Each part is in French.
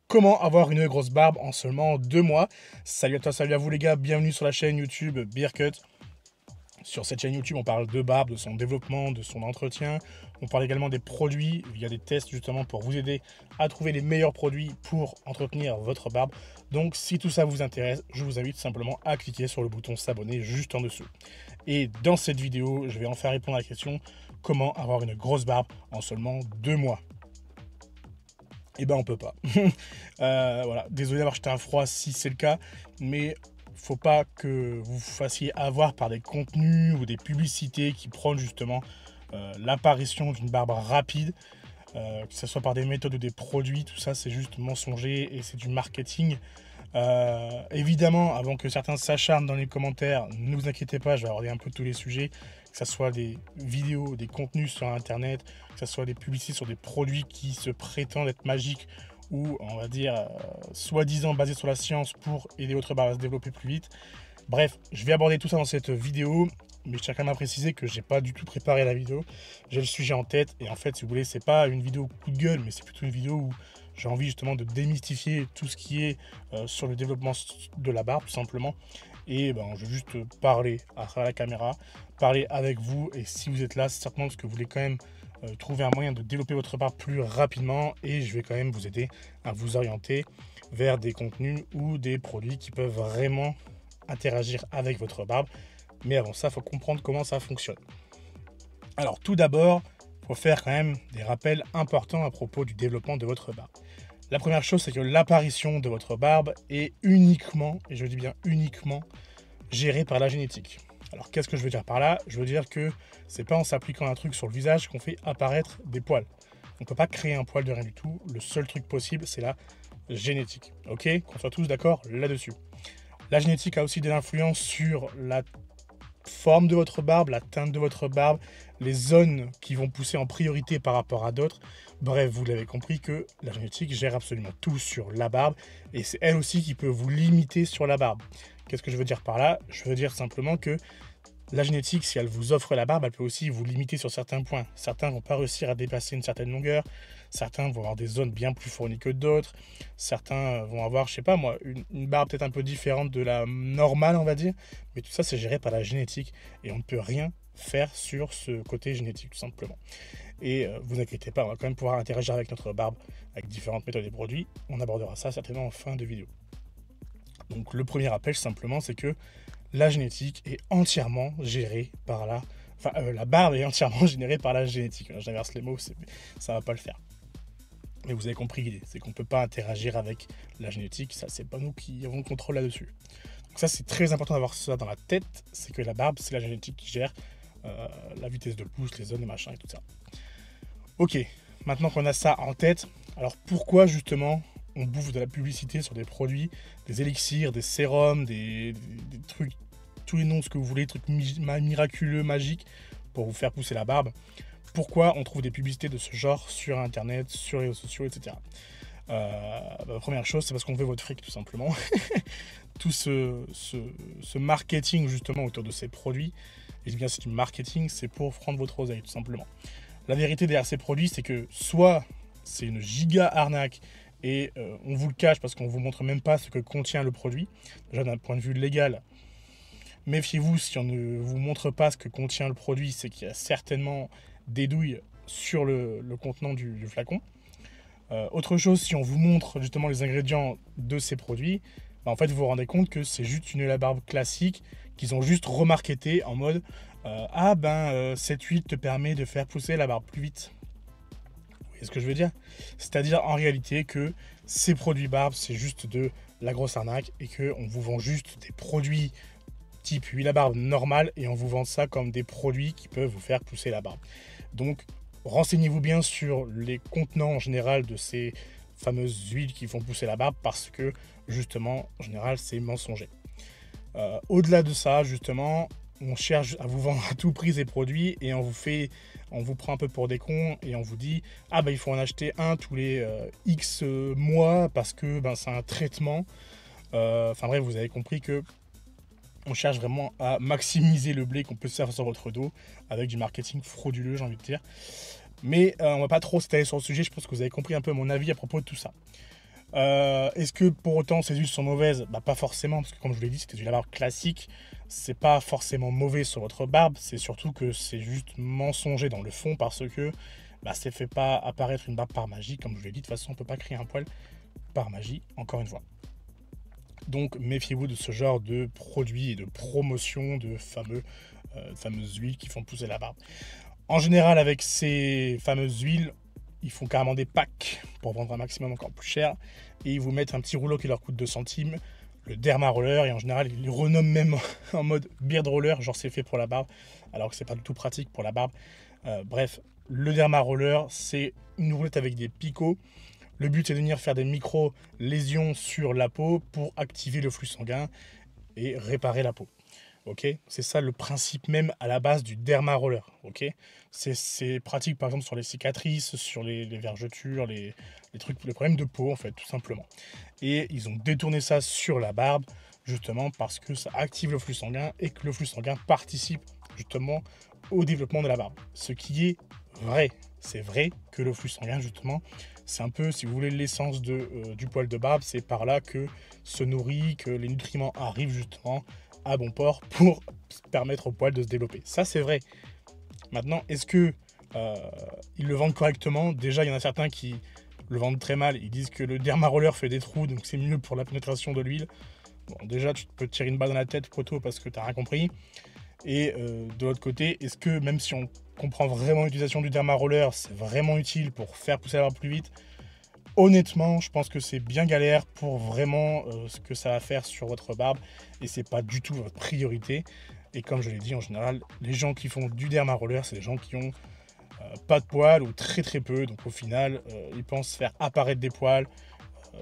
Comment avoir une grosse barbe en seulement 2 mois? Salut à toi, salut à vous les gars, bienvenue sur la chaîne YouTube Beardcut. Sur cette chaîne YouTube, on parle de barbe, de son développement, de son entretien. On parle également des produits via des tests justement pour vous aider à trouver les meilleurs produits pour entretenir votre barbe. Donc si tout ça vous intéresse, je vous invite simplement à cliquer sur le bouton s'abonner juste en dessous. Et dans cette vidéo, je vais enfin répondre à la question comment avoir une grosse barbe en seulement 2 mois. Eh ben on peut pas. Voilà, désolé d'avoir jeté un froid si c'est le cas, mais faut pas que vous vous fassiez avoir par des contenus ou des publicités qui prônent justement l'apparition d'une barbe rapide, que ce soit par des méthodes ou des produits, tout ça c'est juste mensonger et c'est du marketing. Évidemment, avant que certains s'acharnent dans les commentaires, ne vous inquiétez pas, je vais aborder un peu tous les sujets, que ce soit des vidéos, des contenus sur internet, que ce soit des publicités sur des produits qui se prétendent être magiques ou on va dire soi-disant basés sur la science pour aider votre barbe à se développer plus vite. Bref, je vais aborder tout ça dans cette vidéo, mais je tiens quand même à préciser que j'ai pas du tout préparé la vidéo. J'ai le sujet en tête et en fait, si vous voulez, c'est pas une vidéo coup de gueule, mais c'est plutôt une vidéo où j'ai envie justement de démystifier tout ce qui est sur le développement de la barbe, tout simplement. Et ben, je vais juste parler à travers la caméra, parler avec vous. Et si vous êtes là, c'est certainement parce que vous voulez quand même trouver un moyen de développer votre barbe plus rapidement. Et je vais quand même vous aider à vous orienter vers des contenus ou des produits qui peuvent vraiment interagir avec votre barbe. Mais avant ça, il faut comprendre comment ça fonctionne. Alors tout d'abord, il faut faire quand même des rappels importants à propos du développement de votre barbe. La première chose, c'est que l'apparition de votre barbe est uniquement, et je dis bien uniquement, gérée par la génétique. Alors qu'est-ce que je veux dire par là? Je veux dire que c'est pas en s'appliquant un truc sur le visage qu'on fait apparaître des poils. On ne peut pas créer un poil de rien du tout. Le seul truc possible, c'est la génétique. Ok? Qu'on soit tous d'accord là-dessus. La génétique a aussi de l'influence sur la forme de votre barbe, la teinte de votre barbe, les zones qui vont pousser en priorité par rapport à d'autres. Bref, vous l'avez compris que la génétique gère absolument tout sur la barbe et c'est elle aussi qui peut vous limiter sur la barbe. Qu'est-ce que je veux dire par là? Je veux dire simplement que la génétique, si elle vous offre la barbe, elle peut aussi vous limiter sur certains points. Certains vont pas réussir à dépasser une certaine longueur, certains vont avoir des zones bien plus fournies que d'autres, certains vont avoir, je sais pas moi, une barbe peut-être un peu différente de la normale, on va dire, mais tout ça c'est géré par la génétique et on ne peut rien faire sur ce côté génétique tout simplement. Et vous inquiétez pas, on va quand même pouvoir interagir avec notre barbe avec différentes méthodes et produits. On abordera ça certainement en fin de vidéo. Donc le premier rappel simplement, c'est que la génétique est entièrement gérée par la... Enfin, la barbe est entièrement générée par la génétique. J'inverse les mots, ça va pas le faire. Mais vous avez compris l'idée, c'est qu'on ne peut pas interagir avec la génétique, ça c'est pas nous qui avons le contrôle là-dessus. Donc ça c'est très important d'avoir ça dans la tête, c'est que la barbe c'est la génétique qui gère la vitesse de pousse, les zones et machin et tout ça. Ok, maintenant qu'on a ça en tête, alors pourquoi justement on bouffe de la publicité sur des produits, des élixirs, des sérums, des trucs, tous les noms, ce que vous voulez, trucs miraculeux, magiques, pour vous faire pousser la barbe? Pourquoi on trouve des publicités de ce genre sur internet, sur les réseaux sociaux, etc. La première chose, c'est parce qu'on veut votre fric, tout simplement. Tout ce marketing justement autour de ces produits, et bien c'est du marketing, c'est pour prendre votre oseille, tout simplement. La vérité derrière ces produits, c'est que soit c'est une giga arnaque et on vous le cache parce qu'on ne vous montre même pas ce que contient le produit. Déjà d'un point de vue légal, méfiez-vous, si on ne vous montre pas ce que contient le produit, c'est qu'il y a certainement des douilles sur le contenant du flacon. Autre chose, si on vous montre justement les ingrédients de ces produits, bah en fait vous vous rendez compte que c'est juste une barbe classique qu'ils ont juste remarketé en mode cette huile te permet de faire pousser la barbe plus vite. Vous voyez ce que je veux dire? C'est-à-dire en réalité que ces produits barbe c'est juste de la grosse arnaque et qu'on vous vend juste des produits type huile à barbe normale et on vous vend ça comme des produits qui peuvent vous faire pousser la barbe. Donc renseignez-vous bien sur les contenants en général de ces fameuses huiles qui font pousser la barbe parce que justement en général c'est mensonger. Au-delà de ça justement on cherche à vous vendre à tout prix ces produits et on vous prend un peu pour des cons et on vous dit il faut en acheter un tous les X mois parce que c'est un traitement. Enfin bref, vous avez compris que on cherche vraiment à maximiser le blé qu'on peut se faire sur votre dos avec du marketing frauduleux, j'ai envie de dire. Mais on va pas trop s'étaler sur le sujet, je pense que vous avez compris un peu mon avis à propos de tout ça. Est-ce que pour autant ces huiles sont mauvaises? Bah pas forcément, parce que comme je vous l'ai dit, c'est des huiles à barbe classiques. C'est pas forcément mauvais sur votre barbe, c'est surtout que c'est juste mensonger dans le fond parce que bah, ça ne fait pas apparaître une barbe par magie. Comme je vous l'ai dit, de toute façon, on ne peut pas créer un poil par magie, encore une fois. Donc méfiez-vous de ce genre de produits et de promotion de fameuses huiles qui font pousser la barbe. En général, avec ces fameuses huiles, ils font carrément des packs pour vendre un maximum encore plus cher. Et ils vous mettent un petit rouleau qui leur coûte 2 centimes, le Derma Roller, et en général, ils le renomment même en mode Beard Roller, genre c'est fait pour la barbe, alors que c'est pas du tout pratique pour la barbe. Bref, le Derma Roller, c'est une roulette avec des picots. Le but, c'est de venir faire des micro-lésions sur la peau pour activer le flux sanguin et réparer la peau. Ok, c'est ça le principe même à la base du derma roller. Ok, c'est pratique par exemple sur les cicatrices, sur les vergetures, les trucs, les problèmes de peau en fait, tout simplement. Et ils ont détourné ça sur la barbe justement parce que ça active le flux sanguin et que le flux sanguin participe justement au développement de la barbe. Ce qui est vrai. C'est vrai que le flux sanguin justement, c'est un peu, si vous voulez, l'essence du poil de barbe. C'est par là que se nourrit, que les nutriments arrivent justement à bon port pour permettre au poil de se développer. Ça, c'est vrai. Maintenant, est-ce que ils le vendent correctement? Déjà, il y en a certains qui le vendent très mal. Ils disent que le derma roller fait des trous, donc c'est mieux pour la pénétration de l'huile. Bon, déjà, tu peux te tirer une balle dans la tête, poteau, parce que tu n'as rien compris. Et de l'autre côté, est-ce que même si on comprend vraiment l'utilisation du derma roller, c'est vraiment utile pour faire pousser la barbe plus vite? Honnêtement, je pense que c'est bien galère pour vraiment ce que ça va faire sur votre barbe et c'est pas du tout votre priorité. Et comme je l'ai dit, en général, les gens qui font du derma roller, c'est des gens qui ont pas de poils ou très très peu. Donc au final, ils pensent faire apparaître des poils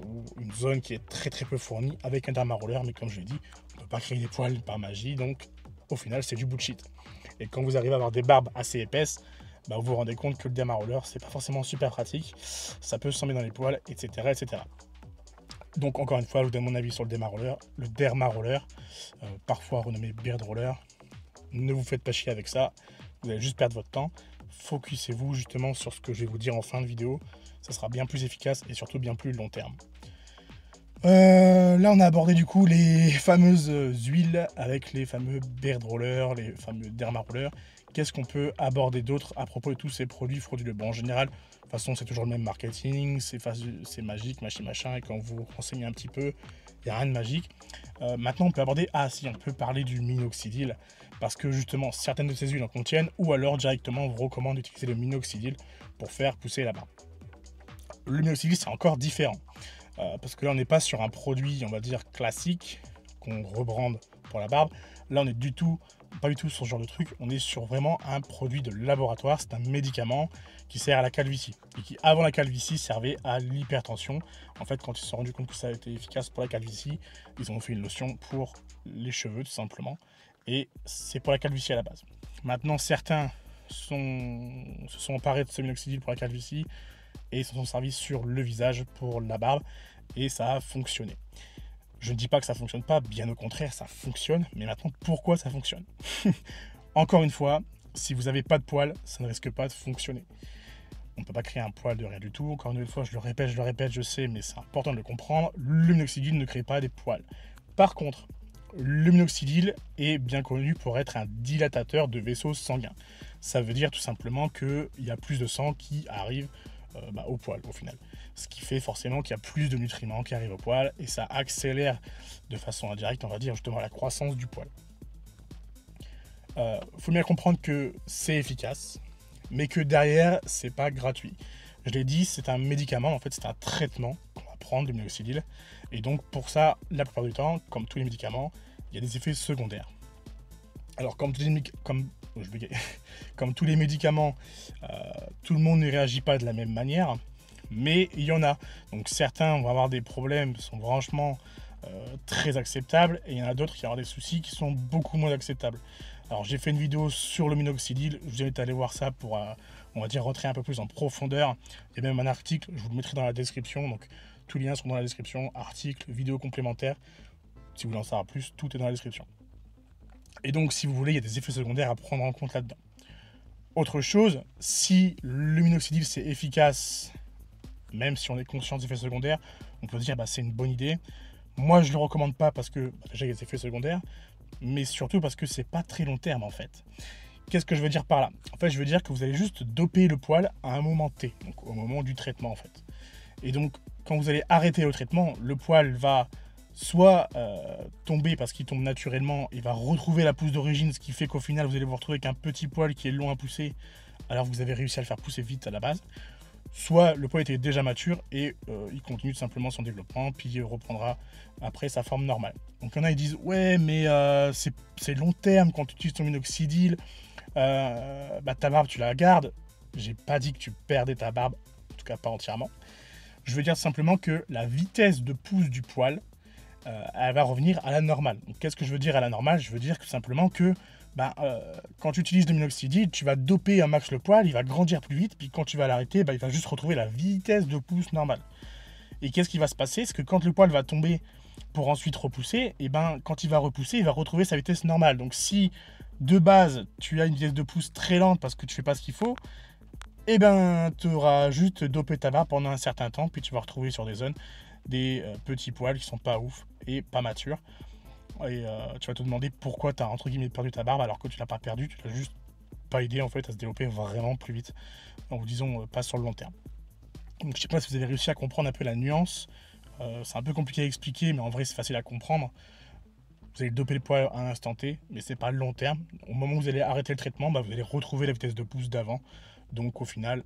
ou une zone qui est très très peu fournie avec un derma roller. Mais comme je l'ai dit, on ne peut pas créer des poils par magie. Donc au final, c'est du bullshit. Et quand vous arrivez à avoir des barbes assez épaisses, bah, vous vous rendez compte que le derma roller, c'est pas forcément super pratique. Ça peut s'en mettre dans les poils, etc., etc. Donc encore une fois, je vous donne mon avis sur le derma roller. Le derma roller, parfois renommé beard roller, ne vous faites pas chier avec ça. Vous allez juste perdre votre temps. Focussez-vous justement sur ce que je vais vous dire en fin de vidéo. Ça sera bien plus efficace et surtout bien plus long terme. Là, on a abordé du coup les fameuses huiles avec les fameux beard rollers, les fameux derma rollers. Qu'est-ce qu'on peut aborder d'autre à propos de tous ces produits frauduleux? Bon, en général, de toute façon, c'est toujours le même marketing, c'est magique, machin, et quand vous vous renseignez un petit peu, il n'y a rien de magique. Maintenant, on peut aborder, on peut parler du minoxidil, parce que justement, certaines de ces huiles en contiennent, ou alors directement, on vous recommande d'utiliser le minoxidil pour faire pousser la barbe. Le minoxidil, c'est encore différent. Parce que là, on n'est pas sur un produit, on va dire, classique, qu'on rebrande pour la barbe. Là, on est pas du tout sur ce genre de truc. On est sur vraiment un produit de laboratoire. C'est un médicament qui sert à la calvitie. Et qui, avant la calvitie, servait à l'hypertension. En fait, quand ils se sont rendus compte que ça a été efficace pour la calvitie, ils ont fait une lotion pour les cheveux, tout simplement. Et c'est pour la calvitie à la base. Maintenant, certains se sont emparés de ce minoxidil pour la calvitie et se sont servis sur le visage pour la barbe et ça a fonctionné. Je ne dis pas que ça ne fonctionne pas, bien au contraire, ça fonctionne, mais maintenant, pourquoi ça fonctionne? Encore une fois, si vous n'avez pas de poils, ça ne risque pas de fonctionner. On ne peut pas créer un poil de rien du tout. Encore une fois, je le répète, je sais, mais c'est important de le comprendre. Le minoxidil ne crée pas des poils. Par contre, le minoxidil est bien connu pour être un dilatateur de vaisseaux sanguins. Ça veut dire tout simplement qu'il y a plus de sang qui arrive au poil au final. Ce qui fait forcément qu'il y a plus de nutriments qui arrivent au poil et ça accélère de façon indirecte, on va dire, justement la croissance du poil. Faut bien comprendre que c'est efficace, mais que derrière, c'est pas gratuit. Je l'ai dit, c'est un médicament, en fait, c'est un traitement qu'on va prendre, le minoxidil. Et donc, pour ça, la plupart du temps, comme tous les médicaments, il y a des effets secondaires. Alors, comme tous les médicaments, tout le monde ne réagit pas de la même manière, mais il y en a. Donc, certains vont avoir des problèmes qui sont franchement très acceptables, et il y en a d'autres qui vont avoir des soucis qui sont beaucoup moins acceptables. Alors j'ai fait une vidéo sur le minoxidil, je vous invite à aller voir ça pour, on va dire, rentrer un peu plus en profondeur. Il y a même un article, je vous le mettrai dans la description, donc tous les liens sont dans la description, article, vidéo complémentaire. Si vous voulez en savoir plus, tout est dans la description. Et donc si vous voulez, il y a des effets secondaires à prendre en compte là-dedans. Autre chose, si le minoxidil c'est efficace, même si on est conscient des effets secondaires, on peut se dire c'est une bonne idée. Moi, je ne le recommande pas parce que déjà il y a des effets secondaires, mais surtout parce que c'est pas très long terme en fait. Qu'est-ce que je veux dire par là? En fait, je veux dire que vous allez juste doper le poil à un moment T, donc au moment du traitement en fait. Et donc, quand vous allez arrêter le traitement, le poil va soit tomber parce qu'il tombe naturellement et va retrouver la pousse d'origine, ce qui fait qu'au final, vous allez vous retrouver avec un petit poil qui est long à pousser, alors que vous avez réussi à le faire pousser vite à la base. Soit le poil était déjà mature et il continue tout simplement son développement, puis il reprendra après sa forme normale. Donc il y en a qui disent ouais mais c'est long terme quand tu utilises ton minoxidil, ta barbe tu la gardes. J'ai pas dit que tu perdais ta barbe, en tout cas pas entièrement. Je veux dire simplement que la vitesse de pousse du poil, elle va revenir à la normale. Donc qu'est-ce que je veux dire à la normale? Je veux dire que simplement que quand tu utilises le minoxidil, tu vas doper un max le poil, il va grandir plus vite, puis quand tu vas l'arrêter, il va juste retrouver la vitesse de pousse normale. Et qu'est-ce qui va se passer? C'est que quand le poil va tomber pour ensuite repousser, et quand il va repousser, il va retrouver sa vitesse normale. Donc si de base, tu as une vitesse de pousse très lente parce que tu fais pas ce qu'il faut, tu auras juste dopé ta barbe pendant un certain temps, puis tu vas retrouver sur des zones des petits poils qui sont pas ouf et pas matures. Et tu vas te demander pourquoi tu as entre guillemets perdu ta barbe alors que tu l'as pas perdu, tu l'as juste pas aidé en fait à se développer vraiment plus vite. Donc disons pas sur le long terme. Donc je sais pas si vous avez réussi à comprendre un peu la nuance. C'est un peu compliqué à expliquer, mais en vrai c'est facile à comprendre. Vous allez doper le poil à un instant T, mais c'est pas le long terme. Au moment où vous allez arrêter le traitement, vous allez retrouver la vitesse de pousse d'avant. Donc au final,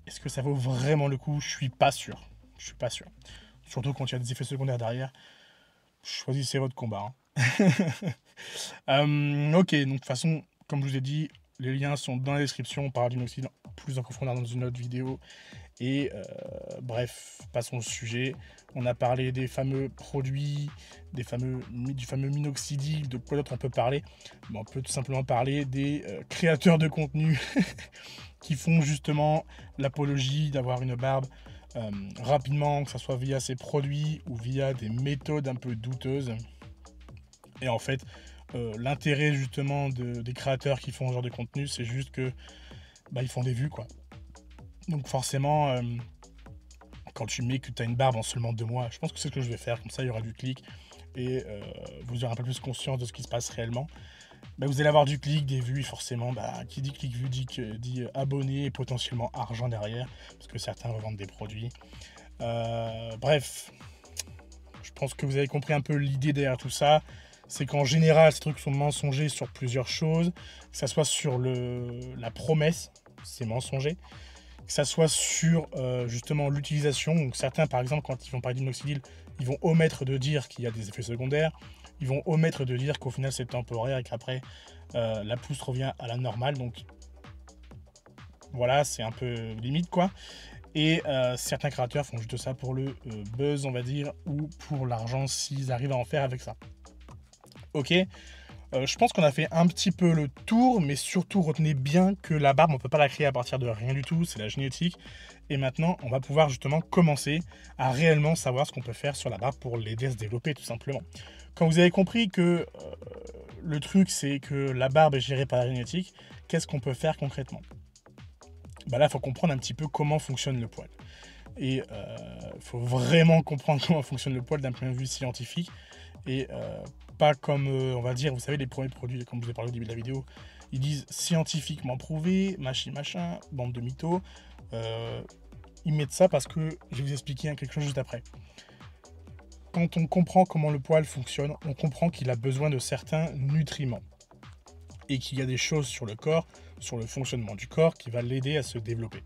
est-ce que ça vaut vraiment le coup? Je suis pas sûr. Je suis pas sûr. Surtout quand il y a des effets secondaires derrière. Choisissez votre combat. Ok, donc de toute façon, comme je vous ai dit, les liens sont dans la description. On parle d'inoxydil plus en profondeur dans une autre vidéo. Et bref, passons au sujet. On a parlé des fameux produits, du fameux minoxidil. De quoi d'autre on peut parler? On peut tout simplement parler des créateurs de contenu qui font justement l'apologie d'avoir une barbe rapidement, que ce soit via ces produits ou via des méthodes un peu douteuses. Et en fait, l'intérêt justement des créateurs qui font ce genre de contenu, c'est juste que ils font des vues quoi. Donc forcément, quand tu mets que tu as une barbe en seulement 2 mois, je pense que c'est ce que je vais faire, comme ça il y aura du clic et vous aurez un peu plus conscience de ce qui se passe réellement. Vous allez avoir du clic, des vues, et forcément, qui dit clic, vue dit abonné et potentiellement argent derrière, parce que certains revendent des produits. Bref, je pense que vous avez compris un peu l'idée derrière tout ça. C'est qu'en général, ces trucs sont mensongers sur plusieurs choses, que ça soit sur la promesse, c'est mensonger, que ça soit sur justement l'utilisation. Donc certains, par exemple, quand ils vont parler d'inoxydil, ils vont omettre de dire qu'il y a des effets secondaires. Ils vont omettre de dire qu'au final c'est temporaire et qu'après la pousse revient à la normale. Donc voilà, c'est un peu limite quoi. Et certains créateurs font juste ça pour le buzz, on va dire, ou pour l'argent s'ils arrivent à en faire avec ça. Ok, je pense qu'on a fait un petit peu le tour, mais surtout retenez bien que la barbe, on ne peut pas la créer à partir de rien du tout, c'est la génétique. Et maintenant, on va pouvoir justement commencer à réellement savoir ce qu'on peut faire sur la barbe pour l'aider à se développer tout simplement. Quand vous avez compris que le truc c'est que la barbe est gérée par la génétique, qu'est-ce qu'on peut faire concrètement? Là, il faut comprendre un petit peu comment fonctionne le poil. Et il faut vraiment comprendre comment fonctionne le poil d'un point de vue scientifique. Et pas comme, on va dire, vous savez, les premiers produits, comme je vous ai parlé au début de la vidéo, ils disent scientifiquement prouvé, machin, bande de mythos. Ils mettent ça parce que je vais vous expliquer quelque chose juste après. Quand on comprend comment le poil fonctionne, on comprend qu'il a besoin de certains nutriments. Et qu'il y a des choses sur le corps, sur le fonctionnement du corps, qui va l'aider à se développer.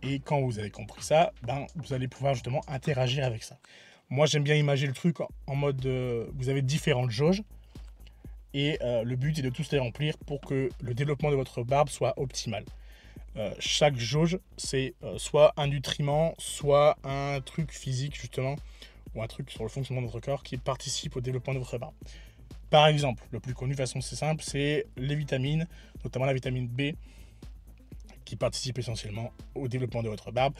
Et quand vous avez compris ça, vous allez pouvoir justement interagir avec ça. Moi, j'aime bien imaginer le truc en mode vous avez différentes jauges et le but est de tous les remplir pour que le développement de votre barbe soit optimal. Chaque jauge, c'est soit un nutriment, soit un truc physique justement, ou un truc sur le fonctionnement de votre corps qui participe au développement de votre barbe. Par exemple, le plus connu de façon assez simple, c'est les vitamines, notamment la vitamine B, qui participe essentiellement au développement de votre barbe.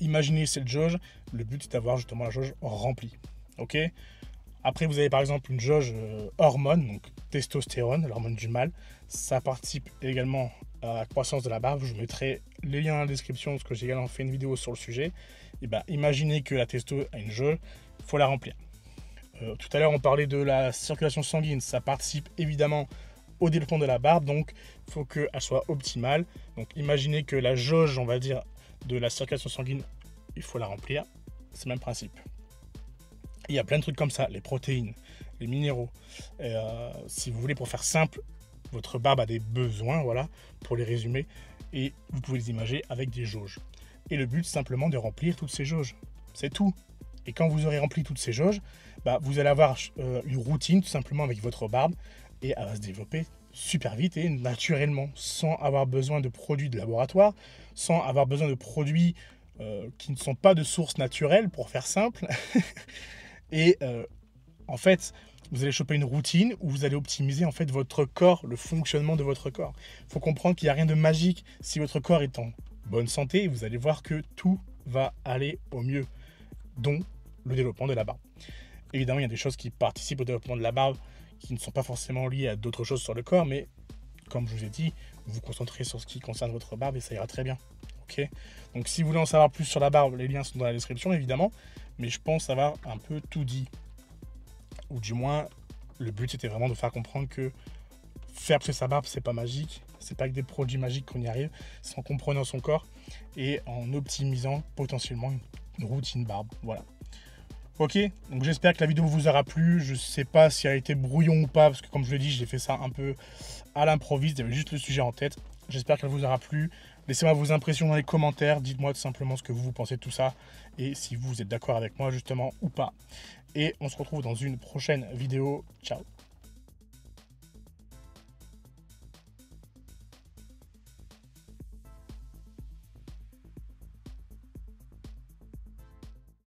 Imaginez cette jauge, le but est d'avoir justement la jauge remplie. Ok. Après, vous avez par exemple une jauge hormone, donc testostérone, l'hormone du mâle. Ça participe également à la croissance de la barbe. Je vous mettrai les liens dans la description parce que j'ai également fait une vidéo sur le sujet. Et ben, imaginez que la testo a une jauge, il faut la remplir. Tout à l'heure, on parlait de la circulation sanguine. Ça participe évidemment au développement de la barbe, donc il faut qu'elle soit optimale. Donc imaginez que la jauge, on va dire, de la circulation sanguine, il faut la remplir. C'est le même principe. Il y a plein de trucs comme ça, les protéines, les minéraux. Si vous voulez, pour faire simple, votre barbe a des besoins, voilà, pour les résumer, et vous pouvez les imaginer avec des jauges. Et le but, c'est simplement de remplir toutes ces jauges. C'est tout. Et quand vous aurez rempli toutes ces jauges, bah, vous allez avoir une routine tout simplement avec votre barbe, et elle va se développer super vite et naturellement, sans avoir besoin de produits de laboratoire, sans avoir besoin de produits qui ne sont pas de source naturelle, pour faire simple. Et en fait, vous allez choper une routine où vous allez optimiser en fait votre corps, le fonctionnement de votre corps. Il faut comprendre qu'il n'y a rien de magique. Si votre corps est en bonne santé, vous allez voir que tout va aller au mieux, dont le développement de la barbe. Évidemment, il y a des choses qui participent au développement de la barbe qui ne sont pas forcément liées à d'autres choses sur le corps, mais comme je vous ai dit, vous vous concentrez sur ce qui concerne votre barbe et ça ira très bien. Okay. Donc si vous voulez en savoir plus sur la barbe, les liens sont dans la description évidemment, mais je pense avoir un peu tout dit. Ou du moins, le but c'était vraiment de faire comprendre que faire pousser sa barbe, c'est pas magique, c'est pas avec des produits magiques qu'on y arrive, c'est en comprenant son corps et en optimisant potentiellement une routine barbe. Voilà. Ok, donc j'espère que la vidéo vous aura plu. Je sais pas si elle a été brouillon ou pas, parce que comme je l'ai dit, j'ai fait ça un peu à l'improviste, j'avais juste le sujet en tête. J'espère qu'elle vous aura plu. Laissez-moi vos impressions dans les commentaires, dites-moi tout simplement ce que vous pensez de tout ça, et si vous êtes d'accord avec moi justement ou pas. Et on se retrouve dans une prochaine vidéo. Ciao.